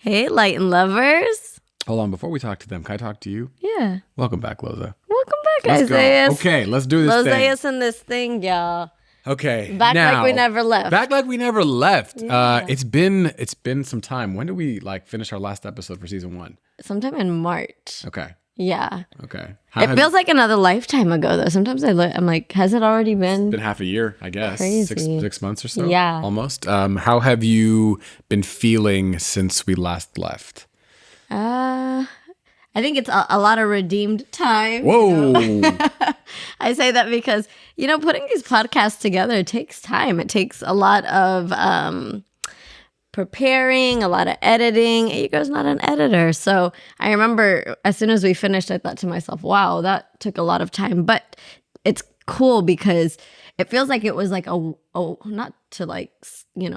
Hey, light and lovers. Hold on, before we talk to them, can I talk to you? Yeah. Welcome back, Loza. Welcome back, Let's Lozayas. go. Okay, let's do this Lozayas in this thing, y'all. Okay. Back now, like we never left. Back like we never left. Yeah. It's been some time. When did we finish our last episode for season 1? Sometime in March. Okay. Yeah. Okay. It feels like another lifetime ago, though. Sometimes I'm like, has it already been? It's been half a year, I guess. Crazy. Six months or so. Yeah. Almost. How have you been feeling since we last left? I think it's a lot of redeemed time. Whoa. You know? I say that because, putting these podcasts together takes time. It takes a lot of preparing, a lot of editing. Ego's not an editor. So I remember as soon as we finished, I thought to myself, wow, that took a lot of time. But it's cool because it feels like it was like not to like,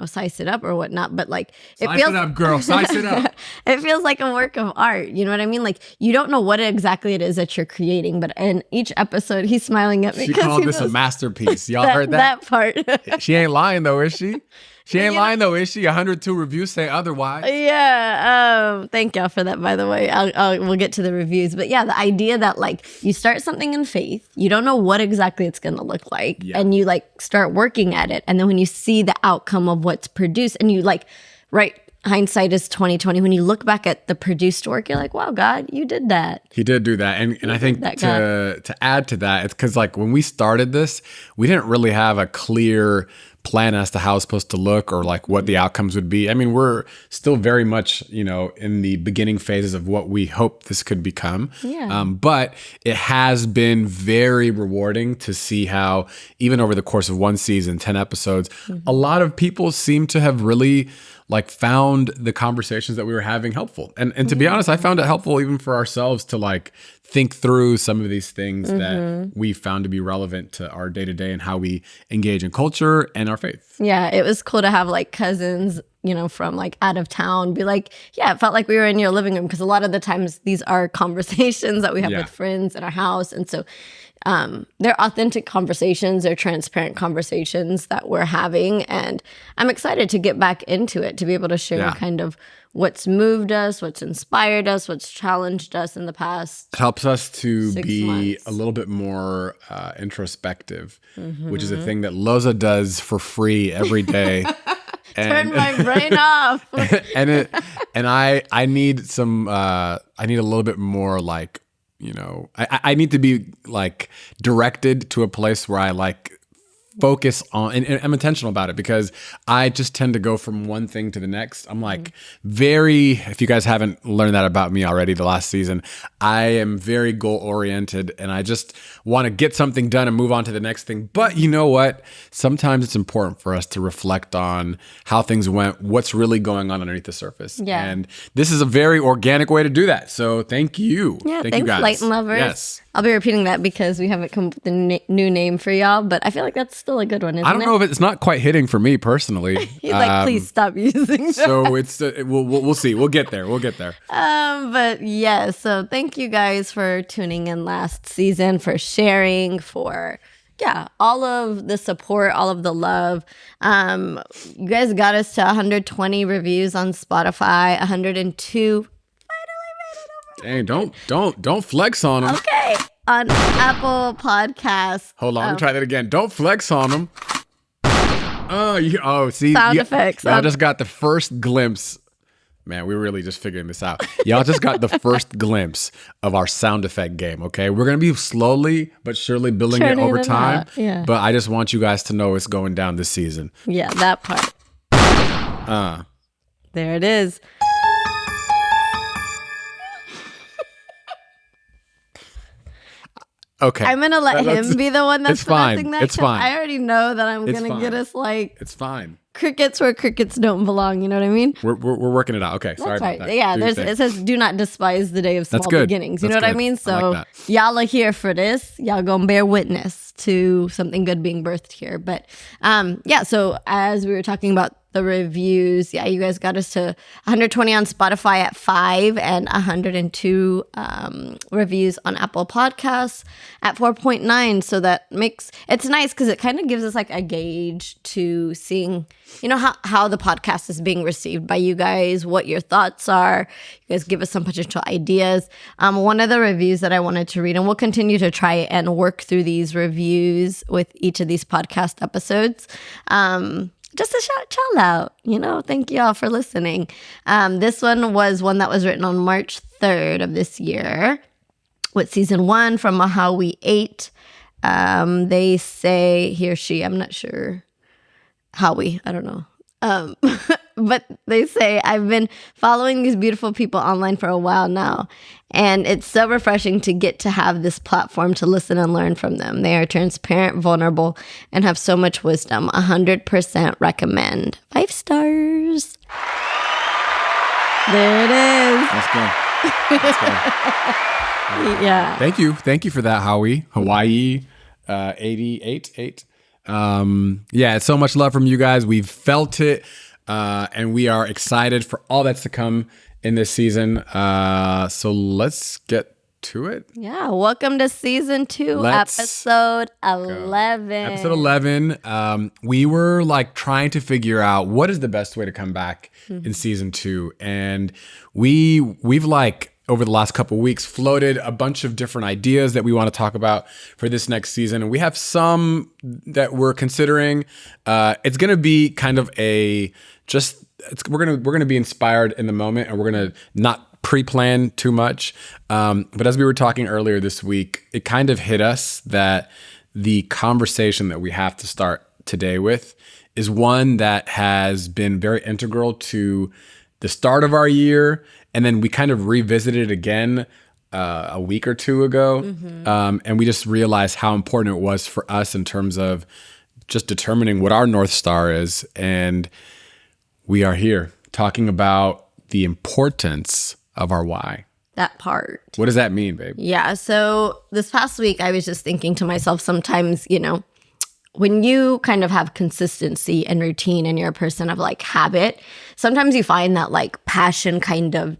size it up or whatnot, but like Size it up, girl. Size it up. It feels like a work of art. You know what I mean? Like you don't know what exactly it is that you're creating, but in each episode, he's smiling at me. She called this a masterpiece. Y'all heard that part. She ain't lying though, is she? She ain't lying though, is she? 102 reviews say otherwise. Yeah. Thank y'all for that, by the way. We'll get to the reviews. But yeah, the idea that like you start something in faith, you don't know what exactly it's going to look like. Yeah. And you like start working at it. And then when you see the outcome of what's produced and you like, right, hindsight is 2020. When you look back at the produced work, you're like, wow, God, you did that. He did do that. And I think to add to that, it's because like when we started this, we didn't really have a clear plan as to how it's supposed to look or like what the outcomes would be. I mean, we're still very much, in the beginning phases of what we hope this could become. Yeah. But it has been very rewarding to see how even over the course of one season, 10 episodes, a lot of people seem to have really like found the conversations that we were having helpful. And to be honest, I found it helpful even for ourselves to like think through some of these things that we found to be relevant to our day-to-day and how we engage in culture and our faith. Yeah, it was cool to have like cousins, from like out of town be like, yeah, it felt like we were in your living room because a lot of the times these are conversations that we have with friends in our house. And so they're authentic conversations, they're transparent conversations that we're having. And I'm excited to get back into it, to be able to share kind of what's moved us, what's inspired us, what's challenged us in the past. It helps us to be months. a little bit more introspective, which is a thing that Loza does for free every day. Turn my brain off. and I need some I need a little bit more like, I need to be like directed to a place where I like focus on, and I'm intentional about it because I just tend to go from one thing to the next. I'm like if you guys haven't learned that about me already the last season, I am very goal oriented and I just want to get something done and move on to the next thing. But you know what? Sometimes it's important for us to reflect on how things went, what's really going on underneath the surface. Yeah. And this is a very organic way to do that. So thank you. Yeah, thank thanks, you guys. Light and Lovers. Yes. I'll be repeating that because we haven't come up with a new name for y'all, but I feel like that's still a good one, isn't it? I don't know if it's not quite hitting for me personally. He's like, please stop using that. So it's we'll see. We'll get there. But yeah, so thank you guys for tuning in last season, for sharing, for all of the support, all of the love. You guys got us to 120 reviews on Spotify, 102. Dang, don't flex on them. Okay, on Apple Podcasts. Hold on, let me try that again. Don't flex on them. See, sound effects. Y'all just got the first glimpse. Man, we're really just figuring this out. Y'all just got the first glimpse of our sound effect game, okay? We're going to be slowly but surely building it over time. Yeah. But I just want you guys to know it's going down this season. Yeah, that part. There it is. Okay. I'm going to let him be the one that's it's fine. finessing that. It's fine. I already know that I'm going to get us like it's fine. Crickets where crickets don't belong. You know what I mean? We're working it out. Okay, sorry That's right. about that. Yeah, it says do not despise the day of small beginnings. You know what I mean? So y'all are here for this. Y'all gonna bear witness to something good being birthed here. But so as we were talking about the reviews. Yeah, you guys got us to 120 on Spotify at 5 and 102 reviews on Apple Podcasts at 4.9. So that it's nice because it kind of gives us like a gauge to seeing, how the podcast is being received by you guys, what your thoughts are. You guys give us some potential ideas. One of the reviews that I wanted to read, and we'll continue to try and work through these reviews with each of these podcast episodes. Just a shout out, thank you all for listening. This one was one that was written on March 3rd of this year with season 1 from Mahawi 8. They say, he or she, I'm not sure. Howie, I don't know. But they say, I've been following these beautiful people online for a while now, and it's so refreshing to get to have this platform to listen and learn from them. They are transparent, vulnerable, and have so much wisdom. 100% recommend. 5 stars. There it is. Let's go. Yeah. Thank you for that, Hawaii 88. Yeah, it's so much love from you guys. We've felt it, and we are excited for all that's to come in this season. So let's get to it. Yeah, welcome to season 2, episode 11. Episode 11. We were like trying to figure out what is the best way to come back in season 2, and we've like over the last couple of weeks floated a bunch of different ideas that we want to talk about for this next season, and we have some that we're considering. It's going to be kind of we're going to be inspired in the moment, and we're going to not pre-plan too much. But as we were talking earlier this week, it kind of hit us that the conversation that we have to start today with is one that has been very integral to the start of our year, and then we kind of revisited it again a week or two ago, and we just realized how important it was for us in terms of just determining what our North Star is. And we are here talking about the importance of our why. That part. What does that mean, babe? Yeah, so this past week, I was just thinking to myself, sometimes, when you kind of have consistency and routine and you're a person of like habit, sometimes you find that like passion kind of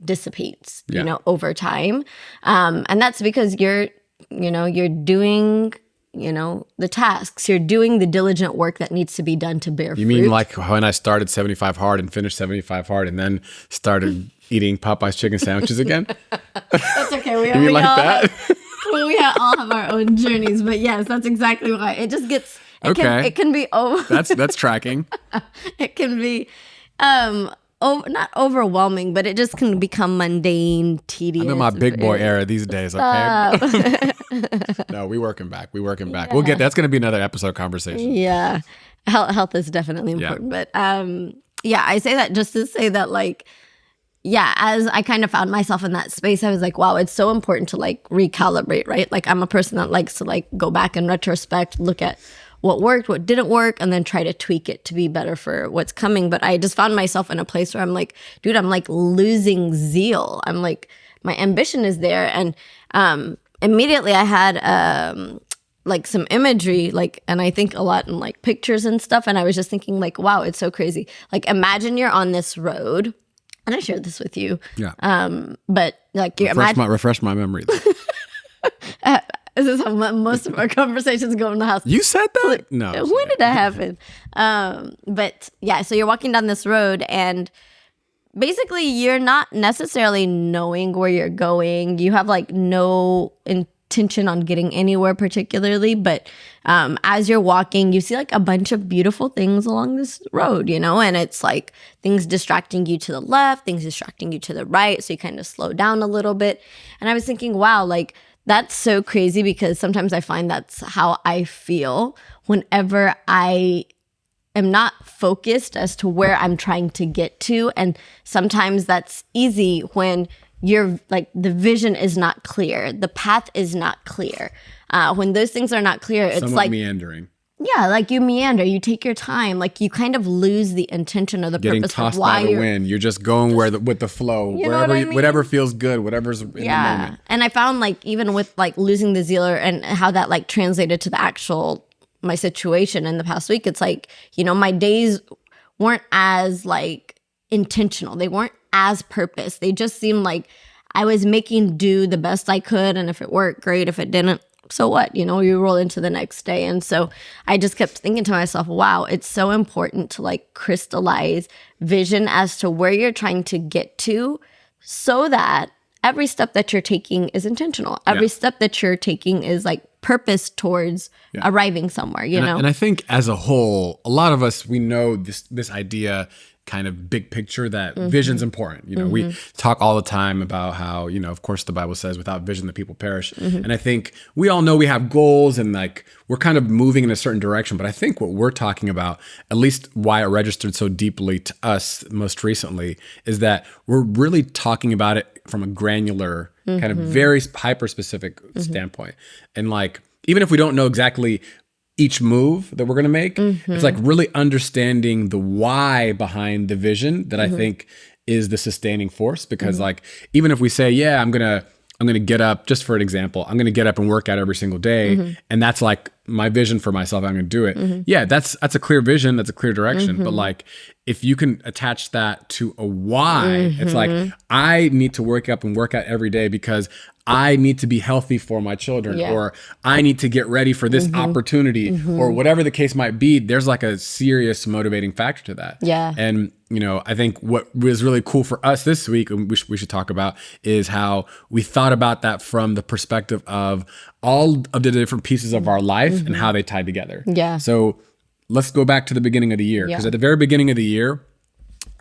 dissipates, over time. And that's because you're doing, the tasks, you're doing the diligent work that needs to be done to bear fruit. You mean like when I started 75 Hard and finished 75 Hard and then started eating Popeye's chicken sandwiches again? That's okay. You mean like that? We all have our own journeys, but yes, that's exactly why. It just gets, it can be That's tracking. It can be not overwhelming, but it just can become mundane, tedious. I'm in my big boy era these days, okay? No, we working back. Yeah. We'll get that's going to be another episode conversation. Yeah. Health is definitely important, but I say that just to say that as I kind of found myself in that space, I was like, wow, it's so important to recalibrate, right? Like I'm a person that likes to go back in retrospect, look at what worked, what didn't work, and then try to tweak it to be better for what's coming. But I just found myself in a place where I'm like, dude, I'm losing zeal. I'm like, my ambition is there. And immediately I had some imagery, and I think a lot in pictures and stuff. And I was just thinking wow, it's so crazy. Imagine you're on this road. And I shared this with you. Yeah. But refresh my memory. This is how most of our conversations go in the house. You said that? No. When did that happen? But yeah, so you're walking down this road and basically you're not necessarily knowing where you're going. You have no intention on getting anywhere particularly, but as you're walking, you see a bunch of beautiful things along this road, and it's things distracting you to the left, things distracting you to the right, so you kind of slow down a little bit. And I was thinking, wow, that's so crazy, because sometimes I find that's how I feel whenever I am not focused as to where I'm trying to get to. And sometimes that's easy when you're the vision is not clear, the path is not clear. When those things are not clear, it's somewhat meandering. Yeah, you meander, you take your time, you kind of lose the intention or the getting purpose tossed of why by the wind. You're just going with the flow, whatever feels good, whatever's in the moment. And I found even with losing the zeal and how that translated to the actual my situation in the past week, it's my days weren't as like intentional. They weren't as purpose. They just seemed like I was making do the best I could. And if it worked, great. If it didn't, so what? You know, you roll into the next day. And so I just kept thinking to myself, wow, it's so important to like crystallize vision as to where you're trying to get to, so that every step that you're taking is intentional. Every step that you're taking is like purpose towards arriving somewhere, you know? And I think as a whole, a lot of us, we know this idea, kind of big picture, that vision's important. You know, we talk all the time about how, you know, of course the Bible says without vision the people perish. And I think we all know we have goals and like we're kind of moving in a certain direction. But I think what we're talking about, at least why it registered so deeply to us most recently, is that we're really talking about it from a granular, kind of very hyper specific standpoint. And like, even if we don't know exactly each move that we're going to make, it's like really understanding the why behind the vision that I think is the sustaining force. Because like, even if we say, yeah, I'm going to get up, just for an example, I'm going to get up and work out every single day. And that's like my vision for myself. I'm going to do it. Yeah, that's a clear vision. That's a clear direction. But like, if you can attach that to a why, it's like, I need to work up and work out every day because I need to be healthy for my children, or I need to get ready for this opportunity, or whatever the case might be. There's like a serious motivating factor to that. Yeah. And, you know, I think what was really cool for us this week, and we should talk about, is how we thought about that from the perspective of all of the different pieces of our life and how they tied together. Yeah. So let's go back to the beginning of the year. Because at the very beginning of the year,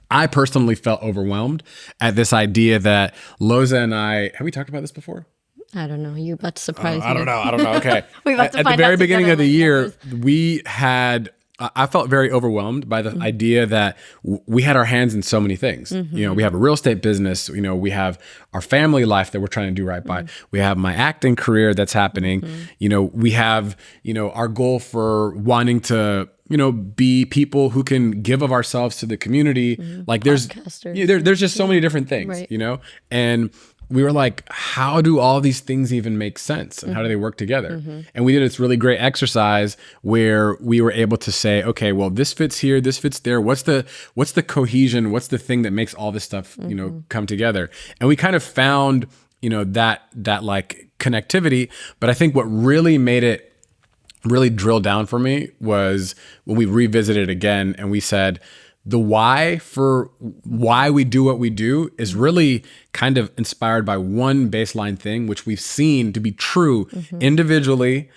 I personally felt overwhelmed at this idea that Loza and I, have we talked about this before? I don't know. You're about to surprise me. I don't know. Okay. We have to at find the very out beginning of together, the year, listeners. we had, I felt very overwhelmed by the idea that we had our hands in so many things. You know, we have a real estate business. You know, we have our family life that we're trying to do right by. We have my acting career that's happening. You know, we have, you know, our goal for wanting to, you know, be people who can give of ourselves to the community. Like there's just so many different things, you know? And we were like, how do all these things even make sense? And how do they work together? And we did this really great exercise where we were able to say, okay, well, this fits here, this fits there. What's the cohesion? What's the thing that makes all this stuff, you know, come together? And we kind of found, you know, that like connectivity. But I think what really made it really drilled down for me was when we revisited it again and we said, the why for why we do what we do is really kind of inspired by one baseline thing, which we've seen to be true individually,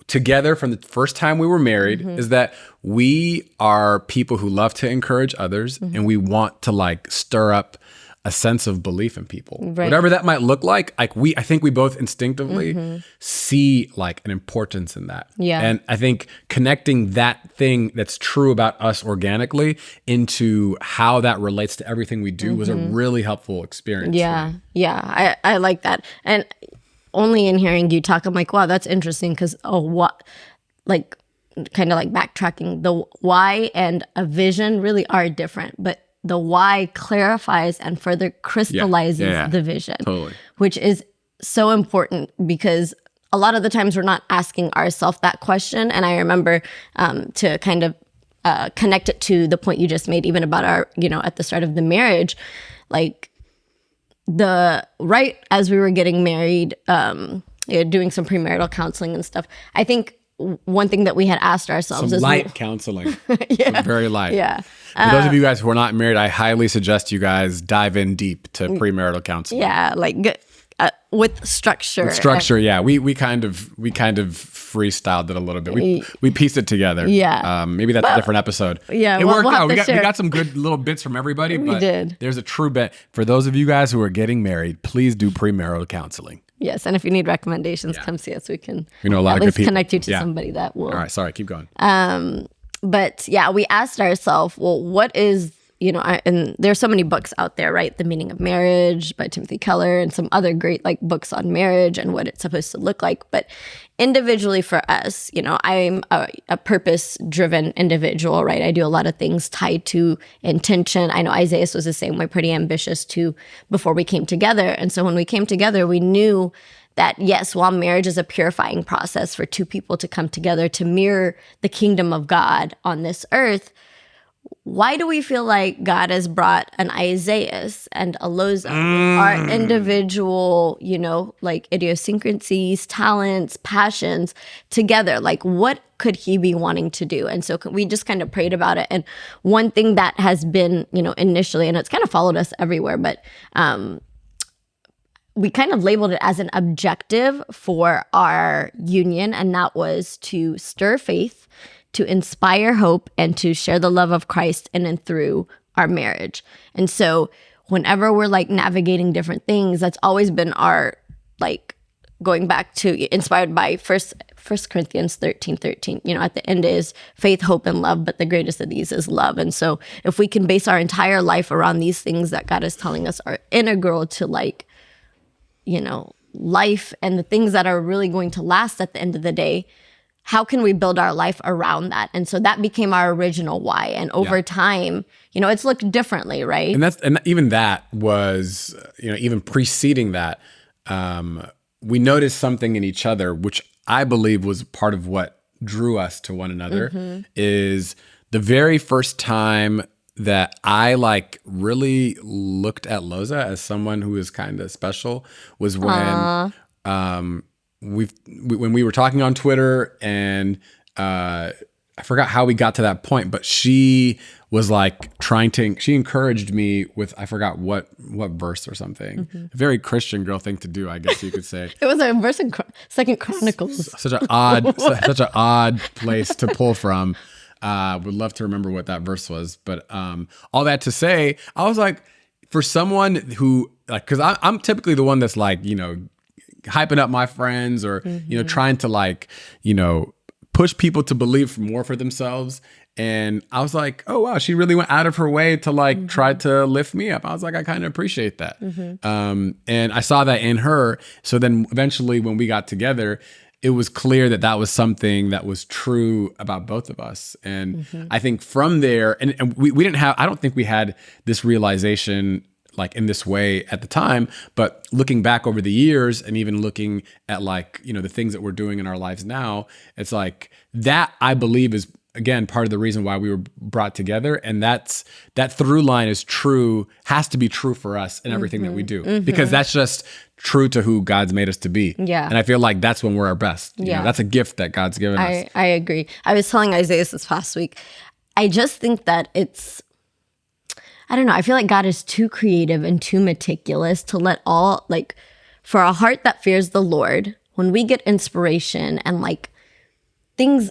together from the first time we were married, is that we are people who love to encourage others and we want to like stir up a sense of belief in people, whatever that might look like. I think we both instinctively see like an importance in that. Yeah. And I think connecting that thing that's true about us organically into how that relates to everything we do was a really helpful experience. Yeah. Yeah. I like that. And only in hearing you talk, I'm like, wow, that's interesting. Because, like kind of like backtracking, the why and a vision really are different, but the why clarifies and further crystallizes the vision, which is so important because a lot of the times we're not asking ourselves that question. And I remember to kind of connect it to the point you just made, even about our, you know, at the start of the marriage, like right as we were getting married, doing some premarital counseling and stuff, I think one thing that we had asked ourselves is light counseling. Very light. Yeah. For those of you guys who are not married, I highly suggest you guys dive in deep to premarital counseling. Yeah, like with structure. With structure, yeah. We kind of freestyled it a little bit. We pieced it together. Yeah. Maybe that's a different episode. Yeah, it worked out. We share. got some good little bits from everybody. We but did. There's a true bet for those of you guys who are getting married. Please do premarital counseling. Yes, and if you need recommendations, come see us. We can a lot at of least good people. connect you to somebody that will. All right, sorry, keep going. But yeah, we asked ourselves, well, what is, you know, and there's so many books out there, right? The Meaning of Marriage by Timothy Keller and some other great like books on marriage and what it's supposed to look like. But individually for us, you know, I'm a purpose-driven individual, right? I do a lot of things tied to intention. I know Isaiah was the same way, pretty ambitious too, before we came together. And so when we came together, we knew that yes, while marriage is a purifying process for two people to come together to mirror the kingdom of God on this earth, why do we feel like God has brought an Isaiah and a Loza, our individual, like idiosyncrasies, talents, passions together? Like, what could he be wanting to do? And so we just kind of prayed about it. And one thing that has been, initially, and it's kind of followed us everywhere, but we kind of labeled it as an objective for our union, and that was to stir faith, to inspire hope, and to share the love of Christ in and through our marriage. And so whenever we're like navigating different things, that's always been our, like, going back to inspired by First Corinthians 13:13. At the end is faith, hope, and love, but the greatest of these is love. And so if we can base our entire life around these things that God is telling us are integral to, like, life and the things that are really going to last at the end of the day, how can we build our life around that? And so that became our original why. And over time, it's looked differently, right? And even that was, even preceding that, we noticed something in each other, which I believe was part of what drew us to one another, is the very first time that I like really looked at Loza as someone who is kind of special was when when we were talking on Twitter, and I forgot how we got to that point, but she was like she encouraged me with, I forgot what verse or something. A very Christian girl thing to do, I guess you could say. It was a verse in Second Chronicles. Such an odd place to pull from. Would love to remember what that verse was, but all that to say, I was like, for someone who, like, because I'm typically the one that's like, hyping up my friends or trying to, like, push people to believe more for themselves. And I was like, oh wow, she really went out of her way to like try to lift me up. I was like, I kind of appreciate that. And I saw that in her. So then eventually when we got together, it was clear that that was something that was true about both of us. And I think from there, and we didn't have, I don't think we had this realization like in this way at the time, but looking back over the years and even looking at, like, the things that we're doing in our lives now, it's like that, I believe, is again part of the reason why we were brought together. And that through line is true, has to be true for us in everything that we do, because that's just true to who God's made us to be. Yeah. And I feel like that's when we're our best. That's a gift that God's given us. I agree. I was telling Isaiah this past week, I just think that I don't know, I feel like God is too creative and too meticulous to let for a heart that fears the Lord, when we get inspiration and like things,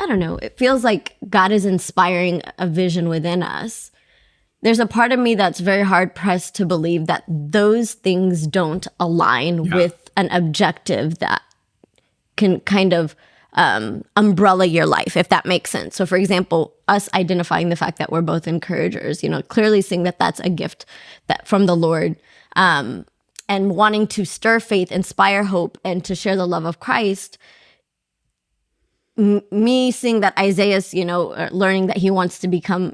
I don't know, it feels like God is inspiring a vision within us. There's a part of me that's very hard pressed to believe that those things don't align with an objective that can kind of umbrella your life, if that makes sense. So for example, us identifying the fact that we're both encouragers, clearly seeing that that's a gift that from the Lord, and wanting to stir faith, inspire hope, and to share the love of Christ. Me seeing that Isaiah's, learning that he wants to become,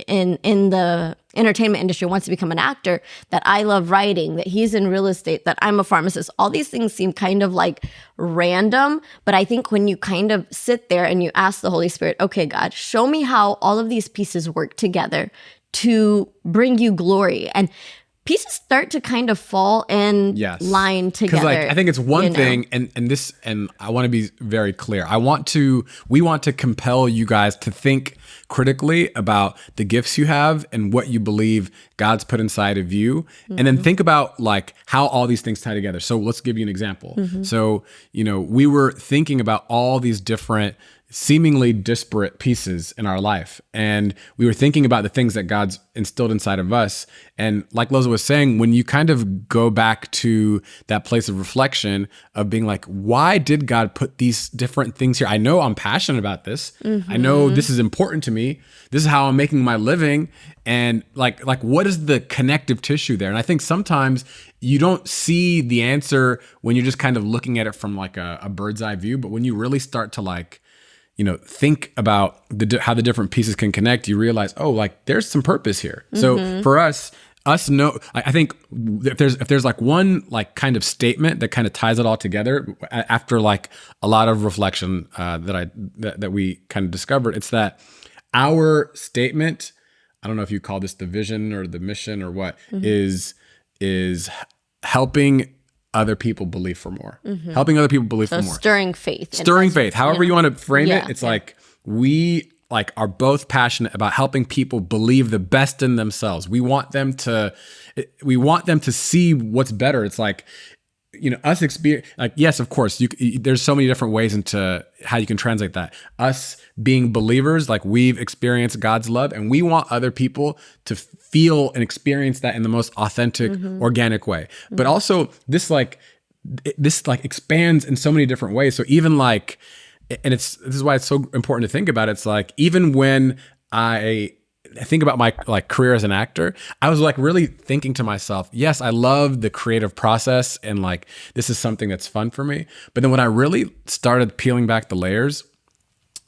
in the entertainment industry, wants to become an actor, that I love writing, that he's in real estate, that I'm a pharmacist. All these things seem kind of like random, but I think when you kind of sit there and you ask the Holy Spirit, okay, God, show me how all of these pieces work together to bring you glory, and pieces start to kind of fall in line together. Because I think it's one thing, and I want to be very clear. We want to compel you guys to think critically about the gifts you have and what you believe God's put inside of you. And then think about like how all these things tie together. So let's give you an example. So, we were thinking about all these different seemingly disparate pieces in our life. And we were thinking about the things that God's instilled inside of us. And like Loza was saying, when you kind of go back to that place of reflection of being like, why did God put these different things here? I know I'm passionate about this. I know this is important to me. This is how I'm making my living. And like what is the connective tissue there? And I think sometimes you don't see the answer when you're just kind of looking at it from like a bird's eye view. But when you really start to like, think about how the different pieces can connect, you realize, oh, like there's some purpose here. So for us know, I think if there's like one like kind of statement that kind of ties it all together after like a lot of reflection that we kind of discovered, it's that our statement, I don't know if you call this the vision or the mission or what, is helping other people believe for more. Helping other people believe for more. Stirring faith. Stirring faith. However you want to frame it, it's like we are both passionate about helping people believe the best in themselves. We want them to see what's better. It's like, us experience, like, yes, of course, there's so many different ways into how you can translate that. Us being believers, like we've experienced God's love, and we want other people to feel and experience that in the most authentic, organic way. But also this expands in so many different ways. So even like, and this is why it's so important to think about it. It's like, even when I think about my career as an actor, I was really thinking to myself, yes, I love the creative process and this is something that's fun for me. But then when I really started peeling back the layers,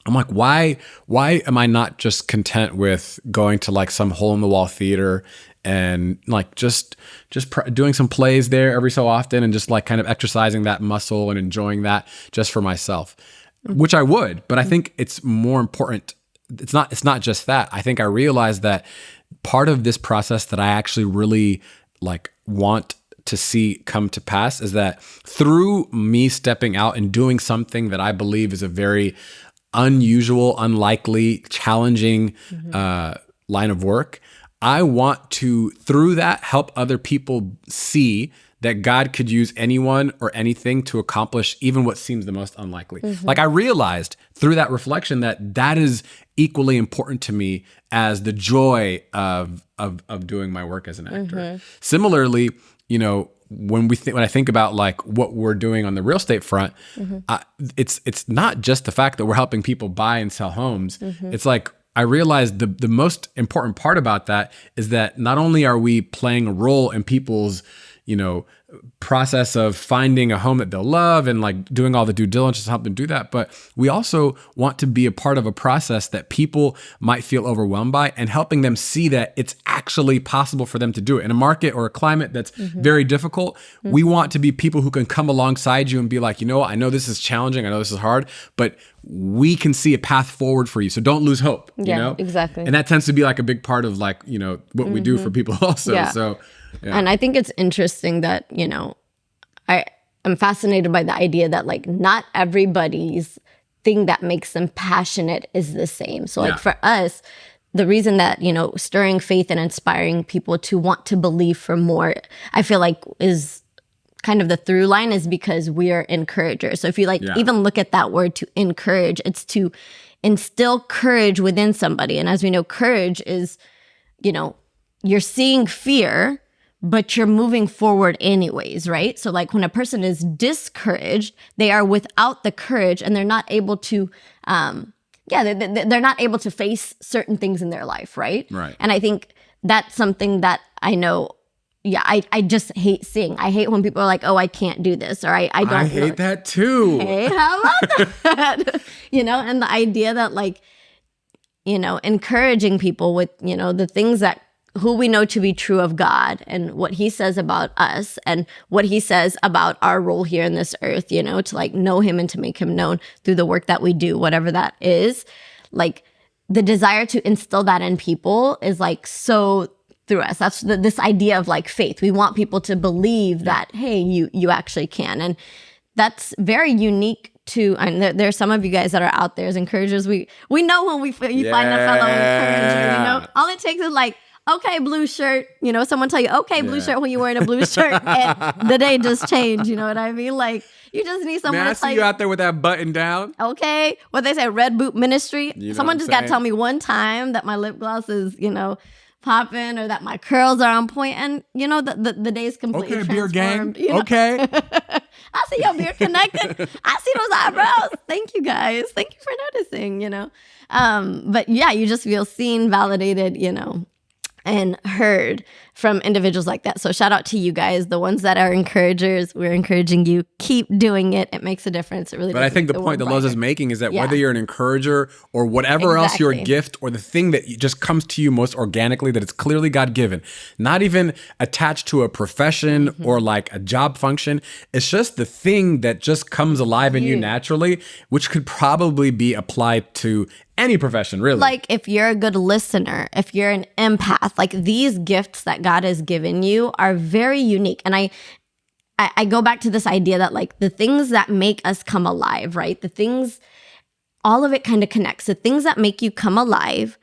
I'm like, why am I not just content with going to some hole in the wall theater and just doing some plays there every so often and just kind of exercising that muscle and enjoying that just for myself, which I would, but I think it's more important. It's not just that. I think I realized that part of this process that I actually really want to see come to pass is that through me stepping out and doing something that I believe is a very unusual, unlikely, challenging line of work, I want to, through that, help other people see that God could use anyone or anything to accomplish even what seems the most unlikely. I realized through that reflection that is equally important to me as the joy of doing my work as an actor. Similarly, when I think about what we're doing on the real estate front, it's not just the fact that we're helping people buy and sell homes. It's I realized the most important part about that is that not only are we playing a role in people's process of finding a home that they'll love and doing all the due diligence to help them do that, but we also want to be a part of a process that people might feel overwhelmed by and helping them see that it's actually possible for them to do it. In a market or a climate that's very difficult, we want to be people who can come alongside you and be like, I know this is challenging, I know this is hard, but we can see a path forward for you. So don't lose hope. Exactly. And that tends to be a big part of what we do for people also. Yeah. So yeah. And I think it's interesting that, I'm fascinated by the idea that not everybody's thing that makes them passionate is the same. So for us, the reason that, stirring faith and inspiring people to want to believe for more, I feel is kind of the through line is because we are encouragers. So if you even look at that word to encourage, it's to instill courage within somebody. And as we know, courage is, you're seeing fear, but you're moving forward anyways, right? So when a person is discouraged, they are without the courage and they're not able to, they're not able to face certain things in their life, right? Right. And I think that's something that I know, I just hate seeing. I hate when people are like, oh, I can't do this, or I don't. I hate that too. Hey, how about that? And the idea that encouraging people with, the things that who we know to be true of God and what he says about us and what he says about our role here in this earth, to know him and to make him known through the work that we do, whatever that is. The desire to instill that in people is so through us. That's this idea of faith. We want people to believe that, hey, you actually can. And that's very unique to, and there's some of you guys that are out there as encouragers. We know when you find a fellow encourager, all it takes is okay, blue shirt, someone tell you, okay, blue shirt when you're wearing a blue shirt and the day just changed, you know what I mean? You just need someone to tell you out there with that button down. Okay, what they say, red boot ministry. Someone just got to tell me one time that my lip gloss is, popping or that my curls are on point, and the day's completely transformed. Beer gang. Okay. I see your beard connected. I see those eyebrows. Thank you guys. Thank you for noticing, But yeah, you just feel seen, validated, and heard from individuals like that. So shout out to you guys, the ones that are encouragers. We're encouraging you. Keep doing it. It makes a difference. It really does. But I think the point that Lozayas is making is that whether you're an encourager or whatever else your gift or the thing that just comes to you most organically, that it's clearly God-given, not even attached to a profession or a job function. It's just the thing that just comes alive in you naturally, which could probably be applied to any profession, really. Like if you're a good listener, if you're an empath, like these gifts that God has given you are very unique. And I go back to this idea that like the things that make us come alive, right? The things, all of it kind of connects. The things that make you come alive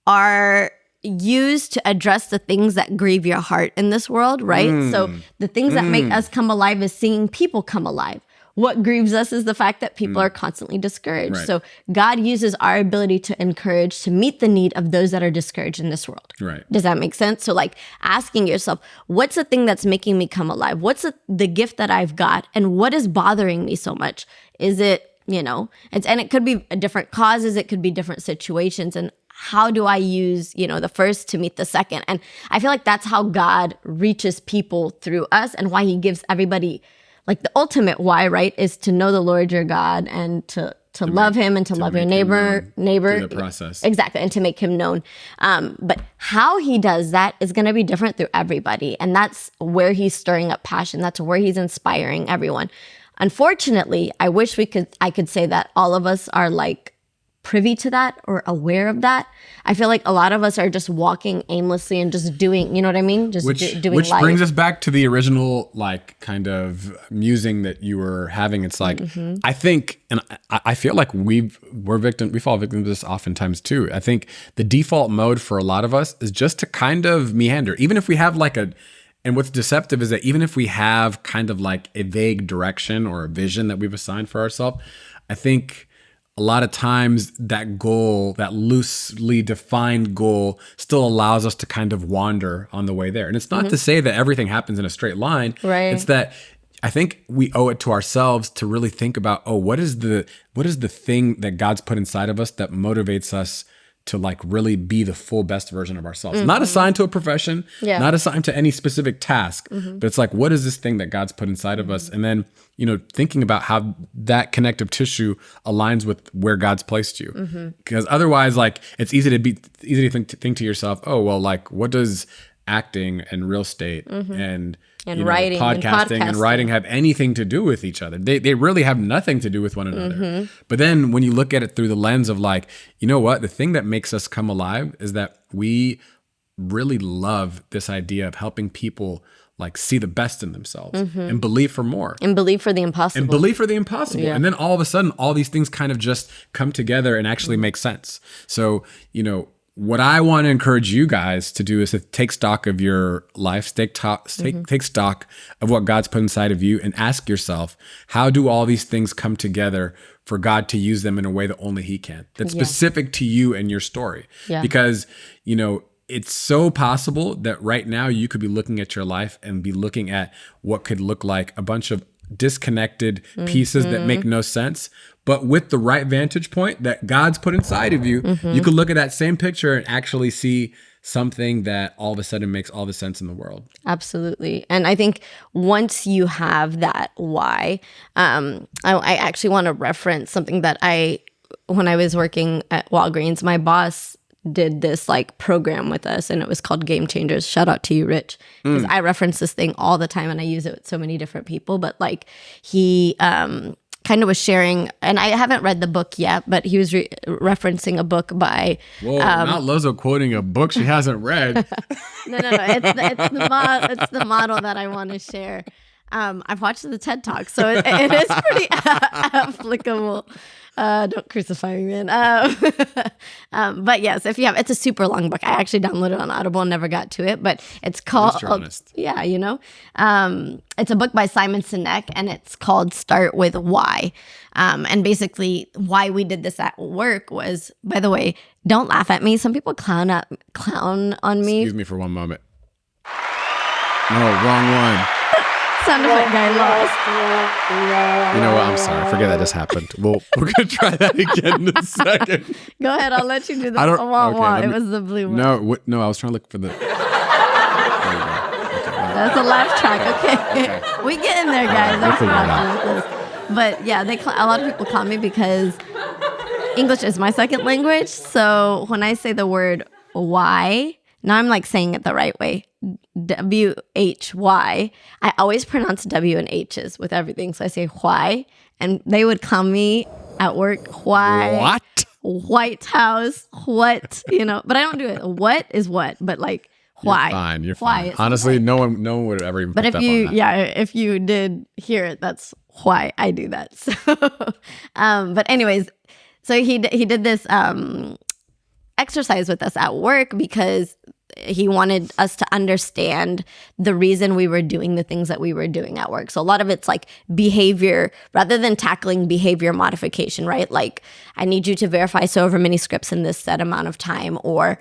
are used to address the things that grieve your heart in this world, right? So the things that make us come alive is seeing people come alive. What grieves us is the fact that people are constantly discouraged. Right. So God uses our ability to encourage to meet the need of those that are discouraged in this world. Right. Does that make sense? So like asking yourself, what's the thing that's making me come alive? What's the gift that I've got? And what is bothering me so much? Is it, and it could be different causes. It could be different situations. And how do I use, the first to meet the second? And I feel like that's how God reaches people through us and why he gives everybody, like the ultimate why, right, is to know the Lord your God and to love him and to love your neighbor. Through the process. Exactly, and to make him known. But how he does that is going to be different through everybody. And that's where he's stirring up passion. That's where he's inspiring everyone. Unfortunately, I wish I could say that all of us are like privy to that or aware of that. I feel like a lot of us are just walking aimlessly and just doing, you know what I mean? Just doing which life. brings us back to the original, like, kind of musing that you were having. It's like, I think, and I feel like we fall victim to this oftentimes too. I think the default mode for a lot of us is just to kind of meander. Even if we have like and what's deceptive is that even if we have kind of like a vague direction or a vision that we've assigned for ourselves, I think a lot of times that goal, that loosely defined goal, still allows us to kind of wander on the way there. And it's not to say that everything happens in a straight line. Right. It's that I think we owe it to ourselves to really think about, what is the thing that God's put inside of us that motivates us to like really be the full best version of ourselves. Not assigned to a profession, not assigned to any specific task, but it's like, what is this thing that God's put inside of us? And then, thinking about how that connective tissue aligns with where God's placed you. Because otherwise, like, it's easy to think to yourself, oh, well, like, what does acting and real estate and writing podcasting and writing have anything to do with each other? They really have nothing to do with one another. But then when you look at it through the lens of like, you know what, the thing that makes us come alive is that we really love this idea of helping people like see the best in themselves and believe for more. And believe for the impossible. Yeah. And then all of a sudden, all these things kind of just come together and actually make sense. So, what I want to encourage you guys to do is to take stock of your life, take stock of what God's put inside of you, and ask yourself, how do all these things come together for God to use them in a way that only he can, that's specific to you and your story? Because, it's so possible that right now you could be looking at your life and be looking at what could look like a bunch of disconnected pieces that make no sense. But with the right vantage point that God's put inside of you, you could look at that same picture and actually see something that all of a sudden makes all the sense in the world. Absolutely. And I think once you have that why, I actually want to reference something that when I was working at Walgreens, my boss did this like program with us and it was called Game Changers. Shout out to you, Rich, because I reference this thing all the time and I use it with so many different people. But like he kind of was sharing, and I haven't read the book yet, but he was referencing a book by not Lozo quoting a book she hasn't read. No, it's the model that I want to share. I've watched the TED Talk, so it is pretty applicable. Don't crucify me, man. But yes, if you have, it's a super long book. I actually downloaded it on Audible and never got to it, but it's called, it's a book by Simon Sinek and it's called Start With Why. And basically why we did this at work was, by the way, don't laugh at me. Some people clown on me. Excuse me for one moment. No, wrong one. Sound effect guy lost. You know what? I'm sorry. Forget that just happened. We're gonna try that again in a second. Go ahead. I'll let you do the wah. It was the blue one. No. I was trying to look for the. That's a laugh track. Okay. We get in there, guys. But yeah, a lot of people call me because English is my second language. So when I say the word why, now I'm like saying it the right way. W-H-Y. I always pronounce W and H's with everything. So I say why. And they would call me at work, why? White House, what, but I don't do it. What is what, but like why? You're why fine. Honestly, no one would have ever even But picked if up on that. if you did hear it, that's why I do that. So, but anyways, so he did this exercise with us at work because he wanted us to understand the reason we were doing the things that we were doing at work. So a lot of it's like behavior rather than tackling behavior modification, right? Like I need you to verify so over many scripts in this set amount of time, or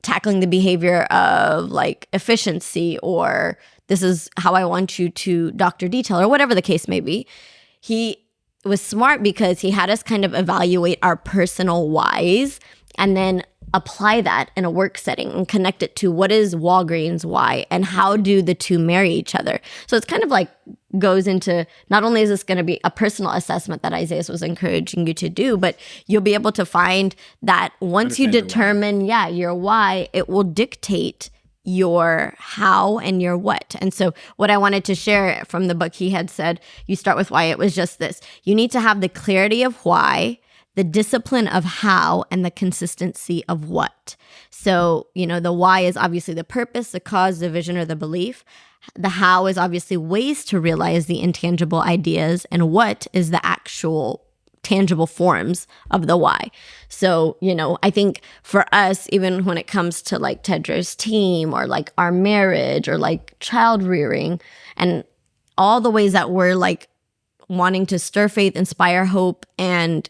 tackling the behavior of like efficiency, or this is how I want you to doctor detail, or whatever the case may be. He was smart because he had us kind of evaluate our personal whys and then apply that in a work setting and connect it to what is Walgreens' why and how do the two marry each other. So it's kind of like goes into, not only is this going to be a personal assessment that Isaiah was encouraging you to do, but you'll be able to find that once you determine, your why, it will dictate your how and your what. And so what I wanted to share from the book, he had said, you start with why. It was just this. You need to have the clarity of why, the discipline of how, and the consistency of what. So, the why is obviously the purpose, the cause, the vision, or the belief. The how is obviously ways to realize the intangible ideas, and what is the actual tangible forms of the why. So, I think for us, even when it comes to like Tedra's team or like our marriage or like child rearing and all the ways that we're like wanting to stir faith, inspire hope, and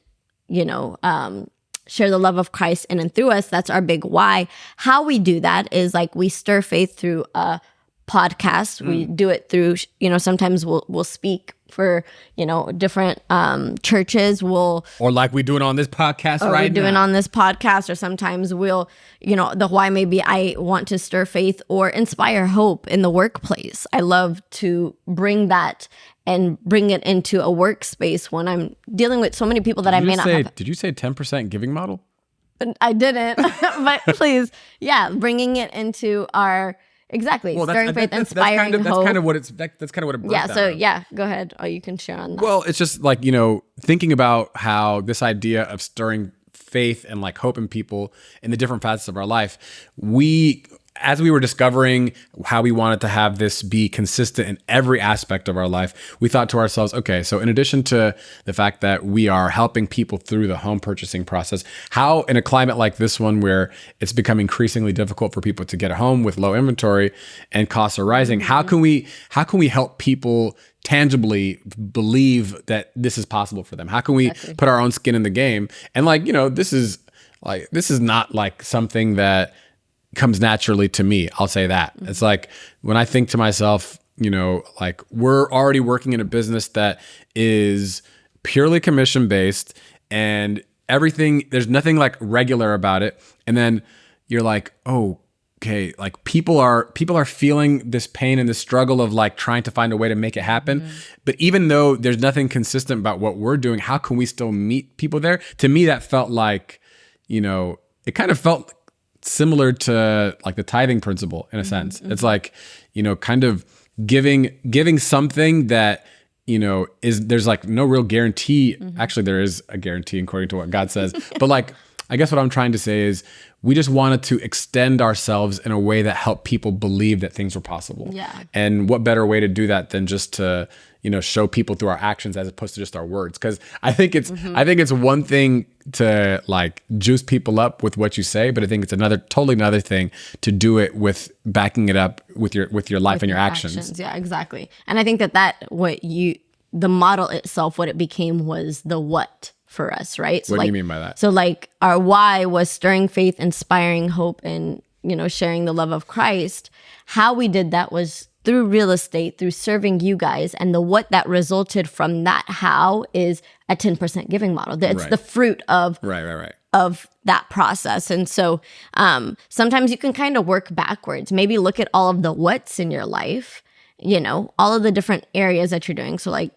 share the love of Christ in and through us. That's our big why. How we do that is like we stir faith through a podcast. We do it through, sometimes we'll speak for, different churches. Or like we doing on this podcast right now. We're doing on this podcast, or sometimes we'll, the why may be I want to stir faith or inspire hope in the workplace. I love to bring that and bring it into a workspace when I'm dealing with so many people that I may not have. Did you say 10% giving model? I didn't, but please, bringing it into our, exactly, stirring faith, inspiring hope. That's kind of what it's. That's kind of what it. Yeah. So go ahead. Oh, you can share on that. Well, it's just like thinking about how this idea of stirring faith and like hope in people in the different facets of our life, as we were discovering how we wanted to have this be consistent in every aspect of our life, we thought to ourselves, okay, so in addition to the fact that we are helping people through the home purchasing process, how in a climate like this one where it's becoming increasingly difficult for people to get a home with low inventory and costs are rising, how can we help people tangibly believe that this is possible for them? How can we put our own skin in the game? And this is not like something that comes naturally to me. I'll say that. It's like when I think to myself, like we're already working in a business that is purely commission based and everything, there's nothing like regular about it. And then you're like, oh, okay, like people are feeling this pain and this struggle of like trying to find a way to make it happen. But even though there's nothing consistent about what we're doing, how can we still meet people there? To me, that felt like, it kind of felt similar to like the tithing principle in a sense. It's like, kind of giving something that, there's like no real guarantee. Actually, there is a guarantee according to what God says. But like, I guess what I'm trying to say is we just wanted to extend ourselves in a way that helped people believe that things were possible. Yeah. And what better way to do that than just to, show people through our actions as opposed to just our words. Cause I think it's one thing to like juice people up with what you say, but I think it's totally another thing to do it with backing it up with your life and your actions. Yeah, exactly. And I think the model itself, what it became was the what for us, right? So what do you mean by that? So like our why was stirring faith, inspiring hope, and, sharing the love of Christ. How we did that was through real estate, through serving you guys. And the what that resulted from that how is a 10% giving model. It's the fruit of of that process. And so sometimes you can kind of work backwards. Maybe look at all of the what's in your life, all of the different areas that you're doing. So like,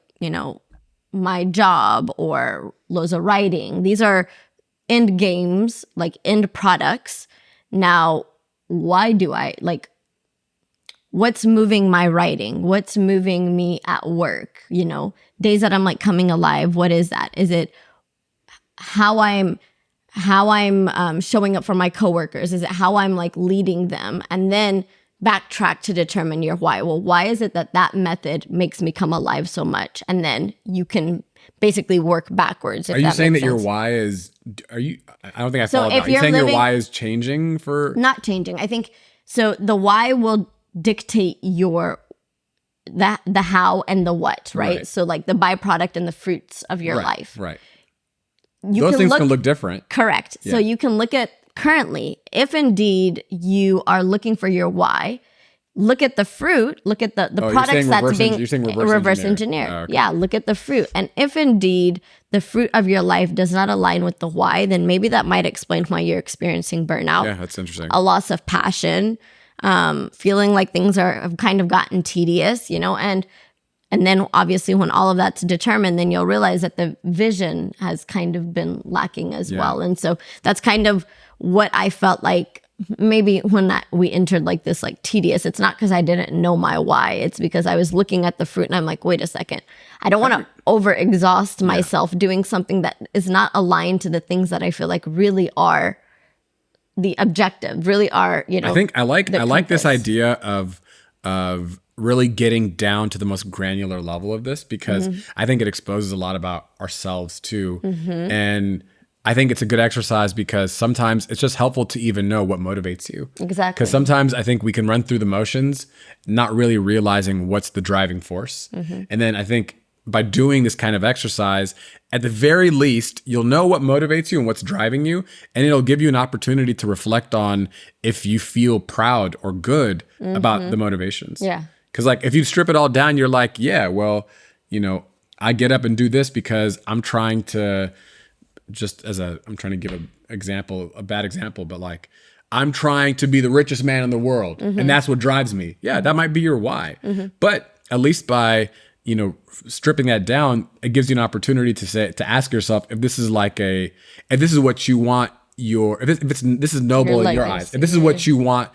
my job or Loza writing, these are end games, like end products. Now, why do I like, what's moving my writing? What's moving me at work? Days that I'm like coming alive. What is that? Is it how I'm how I'm showing up for my coworkers? Is it how I'm like leading them? And then backtrack to determine your why. Well, why is it that that method makes me come alive so much? And then you can basically work backwards. Are you saying that your why is, I don't think I followed that. Are you saying your why is changing for? Not changing. I think, so the why will dictate the how and the what, right? So like the byproduct and the fruits of your life. Right. Those things can look different. Correct. Yeah. So you can look at currently, if indeed you are looking for your why, look at the fruit, look at the products that's being reverse engineered. Oh, okay. Yeah, look at the fruit. And if indeed the fruit of your life does not align with the why, then maybe that might explain why you're experiencing burnout. Yeah, that's interesting. A loss of passion, feeling like things have kind of gotten tedious, and then obviously when all of that's determined, then you'll realize that the vision has kind of been lacking as well. And so that's kind of what I felt like maybe when we entered like this like tedious. It's not because I didn't know my why. It's because I was looking at the fruit and I'm like, wait a second. I don't want to overexhaust myself doing something that is not aligned to the things that I feel like really are the objective, really are, I think I like this idea of really getting down to the most granular level of this, because I think it exposes a lot about ourselves too. And I think it's a good exercise because sometimes it's just helpful to even know what motivates you. Exactly. Because sometimes I think we can run through the motions, not really realizing what's the driving force. And then I think by doing this kind of exercise, at the very least, you'll know what motivates you and what's driving you. And it'll give you an opportunity to reflect on if you feel proud or good about the motivations. Yeah. Because like if you strip it all down, you're like, yeah, well, I get up and do this because I'm trying to I'm trying to give a bad example, but like I'm trying to be the richest man in the world and that's what drives me. Yeah, that might be your why. But at least by, stripping that down, it gives you an opportunity to ask yourself if this is if this is what you want this is noble in your eyes. If this is what you want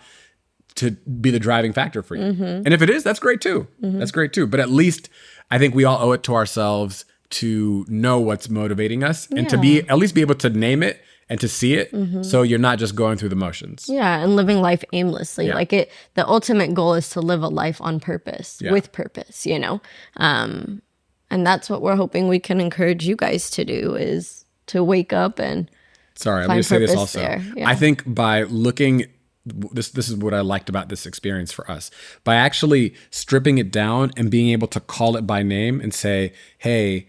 to be the driving factor for you. And if it is, that's great too. That's great too. But at least I think we all owe it to ourselves to know what's motivating us and to at least be able to name it and to see it. So you're not just going through the motions. Yeah. And living life aimlessly. Yeah. Like the ultimate goal is to live a life on purpose, with purpose, and that's what we're hoping we can encourage you guys to do, is to wake up and I'm going to say this also. Yeah. I think by looking, this is what I liked about this experience for us. By actually stripping it down and being able to call it by name and say, hey,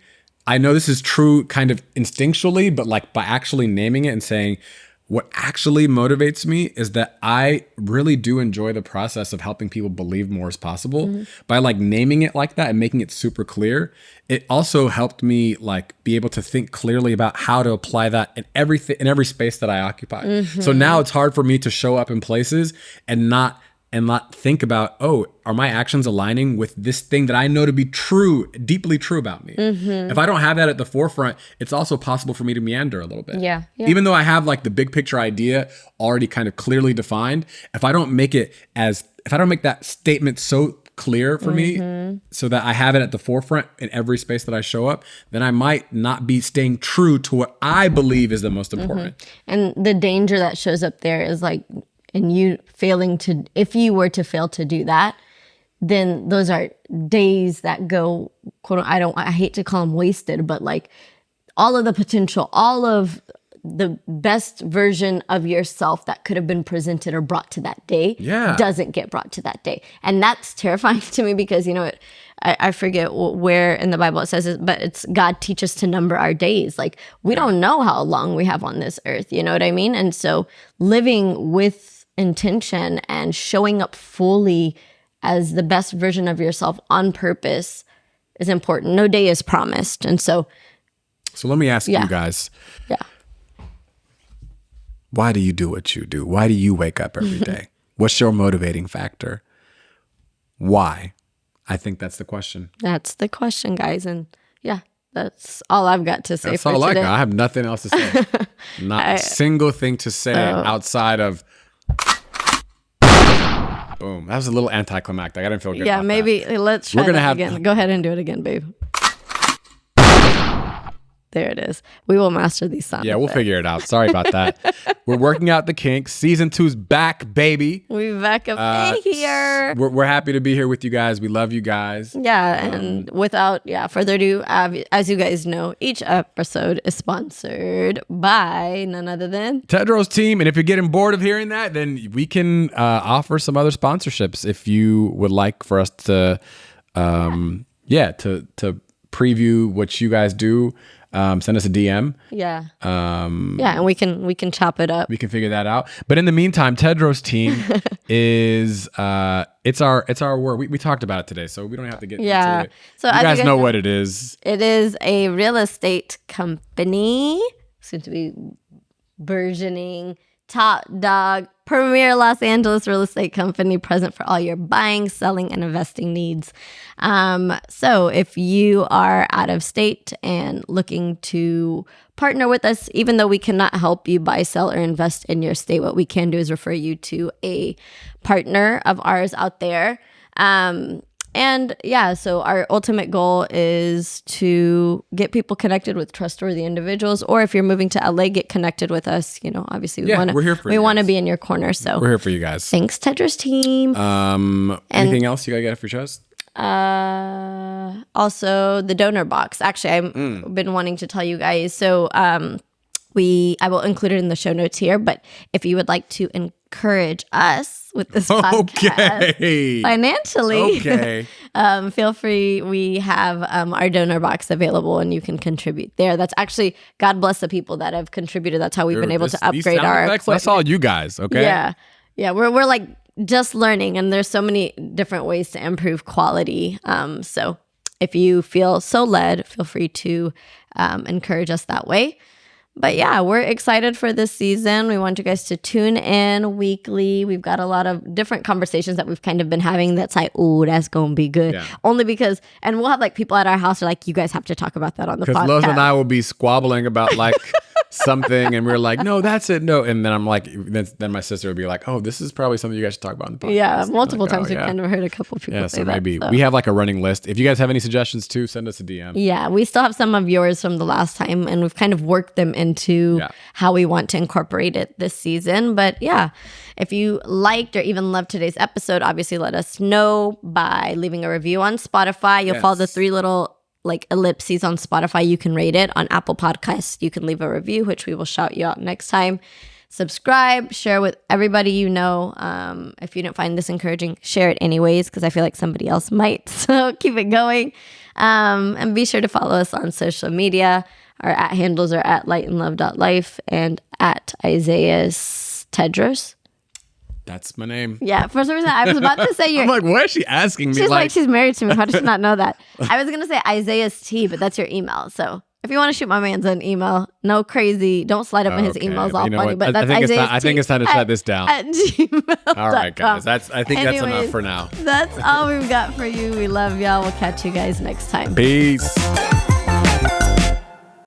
I know this is true kind of instinctually, but like by actually naming it and saying, what actually motivates me is that I really do enjoy the process of helping people believe more is possible. By like naming it like that and making it super clear, it also helped me like be able to think clearly about how to apply that in every space that I occupy. So now it's hard for me to show up in places and not think about, oh, are my actions aligning with this thing that I know to be true, deeply true about me? If I don't have that at the forefront, it's also possible for me to meander a little bit. Yeah. Even though I have like the big picture idea already kind of clearly defined, if I don't make that statement so clear for me so that I have it at the forefront in every space that I show up, then I might not be staying true to what I believe is the most important. And the danger that shows up there is like, and you if you were to fail to do that, then those are days that go, quote, I hate to call them wasted, but like all of the potential, all of the best version of yourself that could have been presented or brought to that day doesn't get brought to that day. And that's terrifying to me because, I forget where in the Bible it says it, but it's God teach us to number our days. Like we don't know how long we have on this earth. You know what I mean? And so living with intention and showing up fully as the best version of yourself on purpose is important. No day is promised. And so let me ask you guys. Yeah. Why do you do what you do? Why do you wake up every day? What's your motivating factor? Why? I think that's the question. That's the question, guys. And that's all I've got to say. That's all I got. I have nothing else to say. Not a single thing to say outside of boom. That was a little anticlimactic. I didn't feel good about maybe that. Let's try that again. Go ahead and do it again, babe. There it is. We will master these sound Yeah, we'll figure it out. Sorry about that. We're working out the kinks. Season 2's back, baby. We're back up here. We're happy to be here with you guys. We love you guys. Yeah, and without further ado, as you guys know, each episode is sponsored by none other than Tedros Team. And if you're getting bored of hearing that, then we can offer some other sponsorships if you would like for us to, to preview what you guys do. Send us a DM. Yeah. And we can chop it up. We can figure that out. But in the meantime, Tedros Team is it's our work. We talked about it today, so we don't have to get into it. So you guys know what it is. It is a real estate company, soon to be burgeoning, top dog, premier Los Angeles real estate company, present for all your buying, selling, and investing needs. So if you are out of state and looking to partner with us, even though we cannot help you buy, sell, or invest in your state, what we can do is refer you to a partner of ours out there. So our ultimate goal is to get people connected with trustworthy individuals, or if you're moving to LA, get connected with us. Obviously we want to be in your corner. So we're here for you guys. Thanks, Tedros Team. Anything else you gotta get off your chest? Also the donor box. Actually, I've been wanting to tell you guys. So I will include it in the show notes here, but if you would like to encourage us with this podcast financially, feel free. We have our donor box available, and you can contribute there. That's actually, God bless the people that have contributed. That's how we've been able to upgrade our equipment. That's all you guys, okay? Yeah. We're like just learning, and there's so many different ways to improve quality. So if you feel so led, feel free to encourage us that way. But yeah, we're excited for this season. We want you guys to tune in weekly. We've got a lot of different conversations that we've kind of been having that's like, ooh, that's going to be good. Yeah. Only because, and we'll have like people at our house are like, you guys have to talk about that on the podcast. Because Loz and I will be squabbling about like something, and we're like, no, that's it, no. And then I'm like, then my sister would be like, oh, this is probably something you guys should talk about on the podcast. Yeah, multiple times we've kind of heard a couple of people say maybe that. So we have like a running list. If you guys have any suggestions too, send us a DM. Yeah, we still have some of yours from the last time, and we've kind of worked them into how we want to incorporate it this season. But yeah, if you liked or even loved today's episode, obviously let us know by leaving a review on Spotify. You'll follow the 3 little like ellipses on Spotify. You can rate it. On Apple Podcasts, you can leave a review, which we will shout you out next time. Subscribe, share with everybody you know. If you didn't find this encouraging, share it anyways, because I feel like somebody else might. So keep it going. And be sure to follow us on social media. Our @handles are @lightandlove.life and @Lozayas Tedros. That's my name. Yeah, for some reason I was about to say your. I'm like, why is she asking me? She's like she's married to me. How does she not know that? I was gonna say Isaiah's T, but that's your email. So if you want to shoot my man's an email, no crazy, don't slide up in his emails all funny. But that's Isaiah's T. I think it's time to shut this down. @gmail.com. All right, guys. That's enough for now. That's all we've got for you. We love y'all. We'll catch you guys next time. Peace.